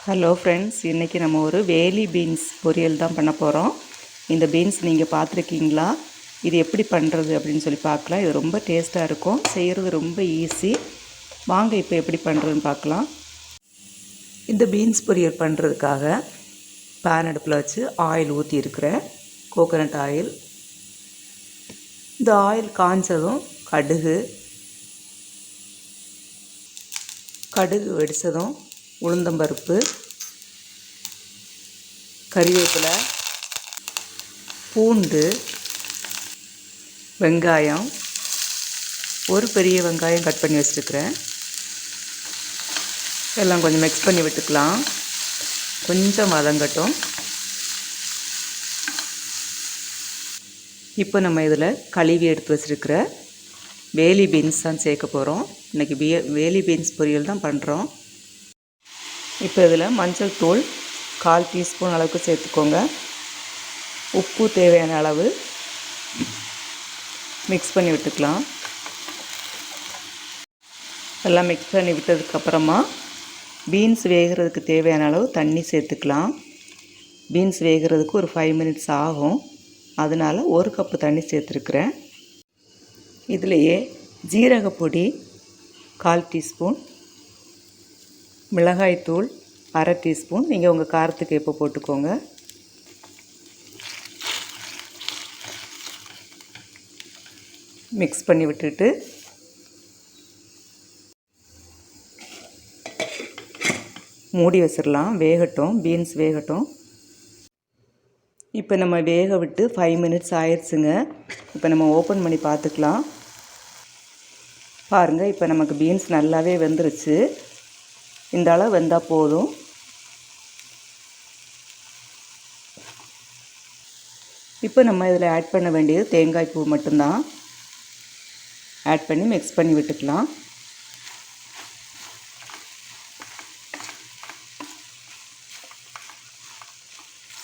Hello friends, இன்றைக்கி நம்ம ஒரு வேலி பீன்ஸ் பொரியல் தான் பண்ண போகிறோம். இந்த பீன்ஸ் நீங்கள் பார்த்துருக்கீங்களா? இது எப்படி பண்ணுறது அப்படின்னு சொல்லி பார்க்கலாம். இது ரொம்ப டேஸ்ட்டாக இருக்கும், செய்கிறது ரொம்ப ஈஸி. வாங்க இப்போ எப்படி பண்ணுறதுன்னு பார்க்கலாம். இந்த பீன்ஸ் பொரியல் பண்ணுறதுக்காக பேன் அடுப்பில் வச்சு ஆயில் ஊற்றி இருக்கிறேன், கோகோனட் ஆயில். இந்த ஆயில் காய்ஞ்சதும் கடுகு வெடித்ததும் உளுந்தம்பருப்பு, கறிவேப்பிலை, பூண்டு, வெங்காயம், ஒரு பெரிய வெங்காயம் கட் பண்ணி வச்சுருக்கிறேன். எல்லாம் கொஞ்சம் மிக்ஸ் பண்ணி விட்டுக்கலாம். கொஞ்சம் வதங்கட்டும். இப்போ நம்ம இதில் கழுவி எடுத்து வச்சுருக்கிற வேலி பீன்ஸ் தான் சேர்க்க போகிறோம். இன்றைக்கி வேலி பீன்ஸ் பொரியல் தான் பண்ணுறோம். இப்போ இதில் மஞ்சள் தூள் 1/4 டீஸ்பூன் அளவுக்கு சேர்த்துக்கோங்க. உப்பு தேவையான அளவு மிக்ஸ் பண்ணி விட்டுக்கலாம். எல்லாம் மிக்ஸ் பண்ணி விட்டதுக்கப்புறமா பீன்ஸ் வேகிறதுக்கு தேவையான அளவு தண்ணி சேர்த்துக்கலாம். பீன்ஸ் வேகிறதுக்கு ஒரு 5 மினிட்ஸ் ஆகும், அதனால் 1 கப்பு தண்ணி சேர்த்துருக்குறேன். இதிலையே ஜீரகப்பொடி 1/4 டீஸ்பூன், மிளகாய்த்தூள் 1/2 டீஸ்பூன், நீங்கள் உங்கள் காரத்துக்கு எப்போ போட்டுக்கோங்க. மிக்ஸ் பண்ணி விட்டுட்டு மூடி வச்சிடலாம். வேகட்டும், பீன்ஸ் வேகட்டும். இப்போ நம்ம வேக விட்டு 5 மினிட்ஸ் ஆயிடுச்சுங்க. இப்போ நம்ம ஓப்பன் பண்ணி பார்த்துக்கலாம். பாருங்கள், இப்போ நமக்கு பீன்ஸ் நல்லாவே வெந்துருச்சு. இந்த அளவு வெந்தால் போதும். இப்போ நம்ம இதில் ஆட் பண்ண வேண்டியது தேங்காய் பூ மட்டும்தான். ஆட் பண்ணி மிக்ஸ் பண்ணி விட்டுக்கலாம்.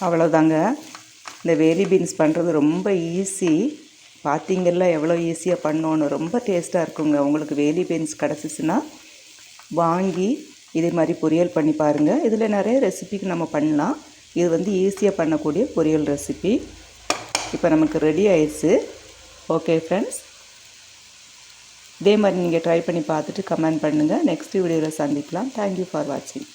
அவ்வளோதாங்க. இந்த வேலி பீன்ஸ் பண்ணுறது ரொம்ப ஈஸி. பார்த்தீங்கல்ல எவ்வளோ ஈஸியாக பண்ணோன்னு. ரொம்ப டேஸ்ட்டாக இருக்குங்க. உங்களுக்கு வேலி பீன்ஸ் கிடச்சிச்சின்னா வாங்கி இதே மாதிரி பொரியல் பண்ணி பாருங்கள். இதில் நிறைய ரெசிபிக்கு நம்ம பண்ணலாம். இது ஈஸியாக பண்ணக்கூடிய பொரியல் ரெசிபி. இப்போ நமக்கு ரெடி ஆயிடுச்சு. ஓகே ஃப்ரெண்ட்ஸ், இதே மாதிரி நீங்கள் ட்ரை பண்ணி பார்த்துட்டு கமெண்ட் பண்ணுங்கள். நெக்ஸ்ட் வீடியோவில் சந்திக்கலாம். தேங்க்யூ ஃபார் வாட்சிங்.